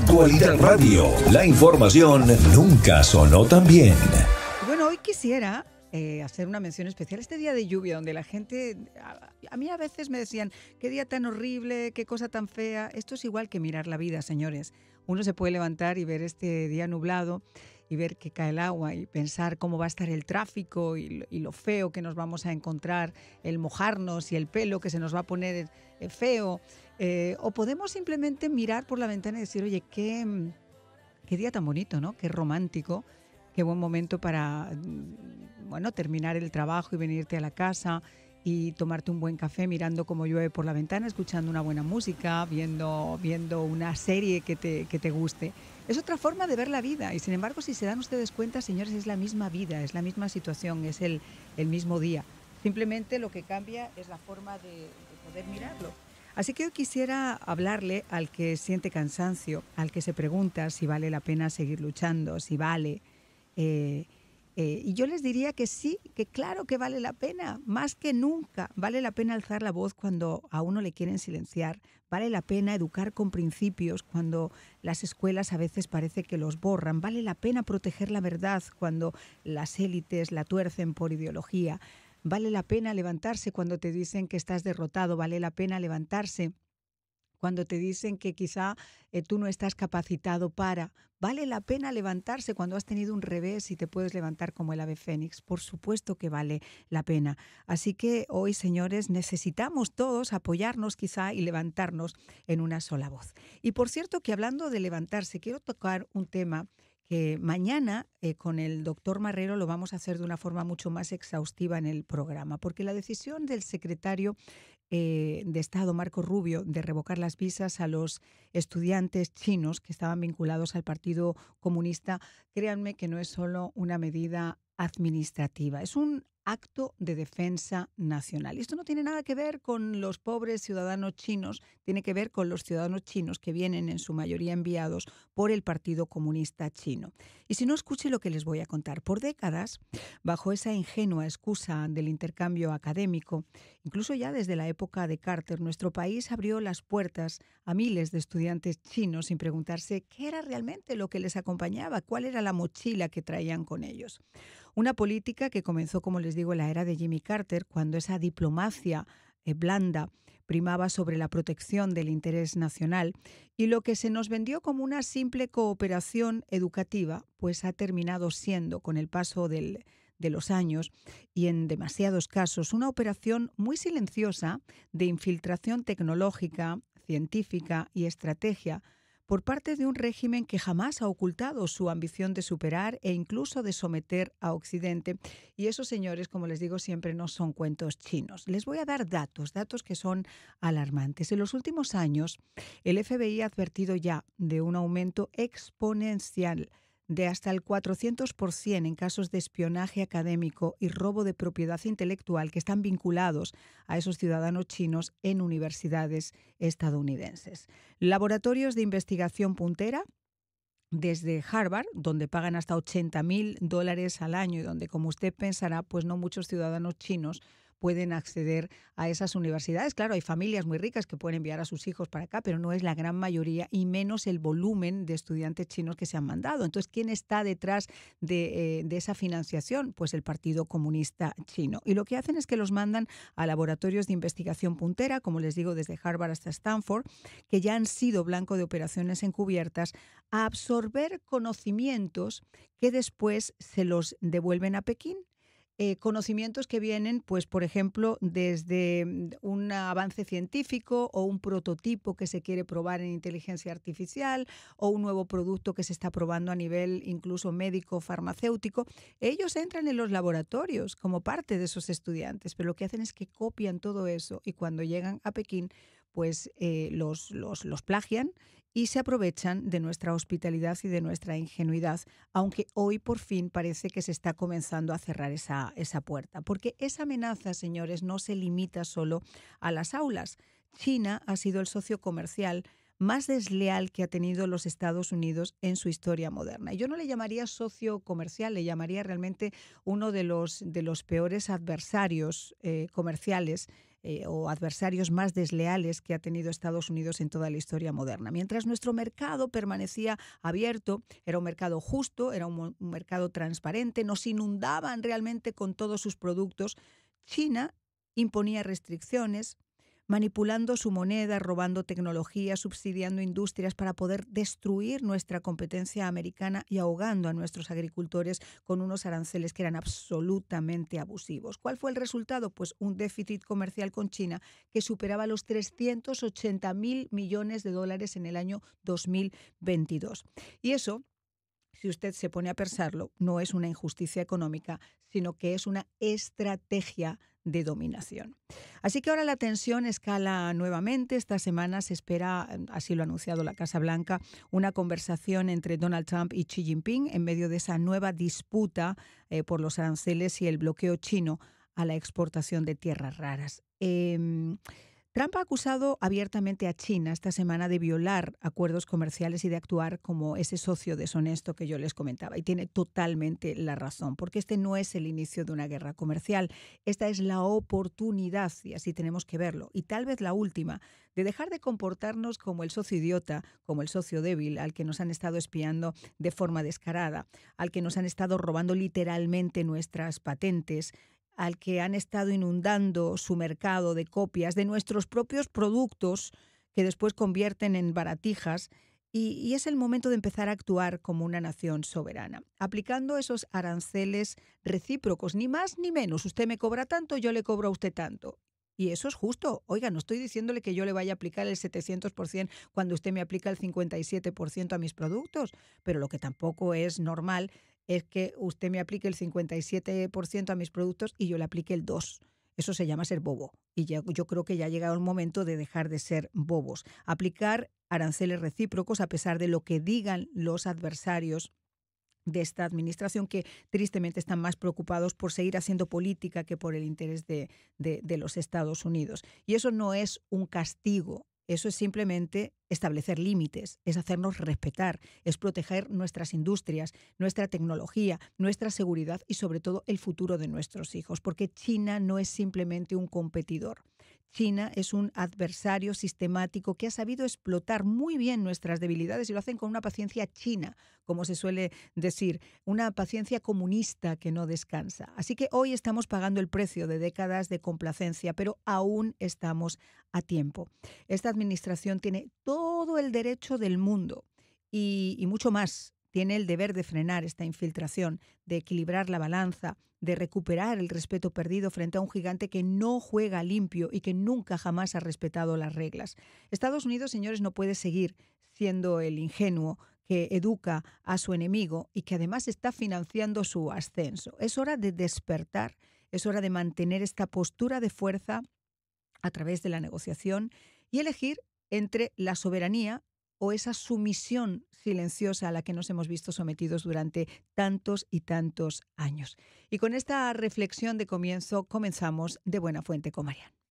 Actualidad Radio. La información nunca sonó tan bien. Bueno, hoy quisiera hacer una mención especial. Este día de lluvia donde la gente, a mí a veces me decían, qué día tan horrible, qué cosa tan fea. Esto es igual que mirar la vida, señores. Uno se puede levantar y ver este día nublado y ver que cae el agua y pensar cómo va a estar el tráfico y lo feo que nos vamos a encontrar, el mojarnos y el pelo que se nos va a poner feo. O podemos simplemente mirar por la ventana y decir, oye, qué día tan bonito, ¿no? Qué romántico, qué buen momento para, bueno, terminar el trabajo y venirte a la casa y tomarte un buen café mirando cómo llueve por la ventana, escuchando una buena música, viendo una serie que te guste. Es otra forma de ver la vida y, sin embargo, si se dan ustedes cuenta, señores, es la misma vida, es la misma situación, es el mismo día. Simplemente lo que cambia es la forma de poder mirarlo. Así que hoy quisiera hablarle al que siente cansancio, al que se pregunta si vale la pena seguir luchando, si vale. Y yo les diría que sí, que claro que vale la pena, más que nunca. Vale la pena alzar la voz cuando a uno le quieren silenciar. Vale la pena educar con principios cuando las escuelas a veces parece que los borran. Vale la pena proteger la verdad cuando las élites la tuercen por ideología. Vale la pena levantarse cuando te dicen que estás derrotado. Vale la pena levantarse cuando te dicen que quizá tú no estás capacitado para. Vale la pena levantarse cuando has tenido un revés y te puedes levantar como el ave fénix. Por supuesto que vale la pena. Así que hoy, señores, necesitamos todos apoyarnos quizá y levantarnos en una sola voz. Y por cierto que hablando de levantarse, quiero tocar un tema que mañana con el doctor Marrero lo vamos a hacer de una forma mucho más exhaustiva en el programa, porque la decisión del secretario de Estado, Marco Rubio, de revocar las visas a los estudiantes chinos que estaban vinculados al Partido Comunista, créanme que no es solo una medida administrativa, es un acto de defensa nacional. Y esto no tiene nada que ver con los pobres ciudadanos chinos, tiene que ver con los ciudadanos chinos que vienen en su mayoría enviados por el Partido Comunista Chino. Y si no, escuche lo que les voy a contar. Por décadas, bajo esa ingenua excusa del intercambio académico, incluso ya desde la época de Carter, nuestro país abrió las puertas a miles de estudiantes chinos sin preguntarse qué era realmente lo que les acompañaba, cuál era la mochila que traían con ellos. Una política que comenzó, como les digo, en la era de Jimmy Carter, cuando esa diplomacia blanda primaba sobre la protección del interés nacional, y lo que se nos vendió como una simple cooperación educativa, pues ha terminado siendo, con el paso de los años y en demasiados casos, una operación muy silenciosa de infiltración tecnológica, científica y estrategia por parte de un régimen que jamás ha ocultado su ambición de superar e incluso de someter a Occidente. Y esos, señores, como les digo siempre, no son cuentos chinos. Les voy a dar datos que son alarmantes. En los últimos años, el FBI ha advertido ya de un aumento exponencial de hasta el 400% en casos de espionaje académico y robo de propiedad intelectual que están vinculados a esos ciudadanos chinos en universidades estadounidenses. Laboratorios de investigación puntera, desde Harvard, donde pagan hasta $80,000 al año y donde, como usted pensará, pues no muchos ciudadanos chinos pueden acceder a esas universidades. Claro, hay familias muy ricas que pueden enviar a sus hijos para acá, pero no es la gran mayoría y menos el volumen de estudiantes chinos que se han mandado. Entonces, ¿quién está detrás de esa financiación? Pues el Partido Comunista Chino. Y lo que hacen es que los mandan a laboratorios de investigación puntera, como les digo, desde Harvard hasta Stanford, que ya han sido blanco de operaciones encubiertas, a absorber conocimientos que después se los devuelven a Pekín. Conocimientos que vienen, pues, por ejemplo, desde un avance científico o un prototipo que se quiere probar en inteligencia artificial o un nuevo producto que se está probando a nivel incluso médico, farmacéutico. Ellos entran en los laboratorios como parte de esos estudiantes, pero lo que hacen es que copian todo eso y cuando llegan a Pekín, pues los plagian y se aprovechan de nuestra hospitalidad y de nuestra ingenuidad, aunque hoy por fin parece que se está comenzando a cerrar esa puerta. Porque esa amenaza, señores, no se limita solo a las aulas. China ha sido el socio comercial más desleal que ha tenido los Estados Unidos en su historia moderna. Y yo no le llamaría socio comercial, le llamaría realmente uno de los peores adversarios comerciales o adversarios más desleales que ha tenido Estados Unidos en toda la historia moderna. Mientras nuestro mercado permanecía abierto, era un mercado justo, era un mercado transparente, nos inundaban realmente con todos sus productos, China imponía restricciones, manipulando su moneda, robando tecnología, subsidiando industrias para poder destruir nuestra competencia americana y ahogando a nuestros agricultores con unos aranceles que eran absolutamente abusivos. ¿Cuál fue el resultado? Pues un déficit comercial con China que superaba los 380.000 millones de dólares en el año 2022. Y eso, si usted se pone a pensarlo, no es una injusticia económica, sino que es una estrategia de dominación. Así que ahora la tensión escala nuevamente. Esta semana se espera, así lo ha anunciado la Casa Blanca, una conversación entre Donald Trump y Xi Jinping en medio de esa nueva disputa por los aranceles y el bloqueo chino a la exportación de tierras raras. Trump ha acusado abiertamente a China esta semana de violar acuerdos comerciales y de actuar como ese socio deshonesto que yo les comentaba. Y tiene totalmente la razón, porque este no es el inicio de una guerra comercial. Esta es la oportunidad, y así tenemos que verlo. Y tal vez la última, de dejar de comportarnos como el socio idiota, como el socio débil, al que nos han estado espiando de forma descarada, al que nos han estado robando literalmente nuestras patentes, al que han estado inundando su mercado de copias de nuestros propios productos que después convierten en baratijas. Y es el momento de empezar a actuar como una nación soberana, aplicando esos aranceles recíprocos, ni más ni menos. Usted me cobra tanto, yo le cobro a usted tanto. Y eso es justo. Oiga, no estoy diciéndole que yo le vaya a aplicar el 700% cuando usted me aplica el 57% a mis productos, pero lo que tampoco es normal es que usted me aplique el 57% a mis productos y yo le aplique el 2%. Eso se llama ser bobo. Y yo creo que ya ha llegado el momento de dejar de ser bobos. Aplicar aranceles recíprocos a pesar de lo que digan los adversarios de esta administración, que tristemente están más preocupados por seguir haciendo política que por el interés de los Estados Unidos. Y eso no es un castigo. Eso es simplemente establecer límites, es hacernos respetar, es proteger nuestras industrias, nuestra tecnología, nuestra seguridad y sobre todo el futuro de nuestros hijos, porque China no es simplemente un competidor. China es un adversario sistemático que ha sabido explotar muy bien nuestras debilidades y lo hacen con una paciencia china, como se suele decir, una paciencia comunista que no descansa. Así que hoy estamos pagando el precio de décadas de complacencia, pero aún estamos a tiempo. Esta administración tiene todo el derecho del mundo y mucho más. Tiene el deber de frenar esta infiltración, de equilibrar la balanza, de recuperar el respeto perdido frente a un gigante que no juega limpio y que nunca jamás ha respetado las reglas. Estados Unidos, señores, no puede seguir siendo el ingenuo que educa a su enemigo y que además está financiando su ascenso. Es hora de despertar, es hora de mantener esta postura de fuerza a través de la negociación y elegir entre la soberanía o esa sumisión silenciosa a la que nos hemos visto sometidos durante tantos y tantos años. Y con esta reflexión de comienzo comenzamos De Buena Fuente con Marian.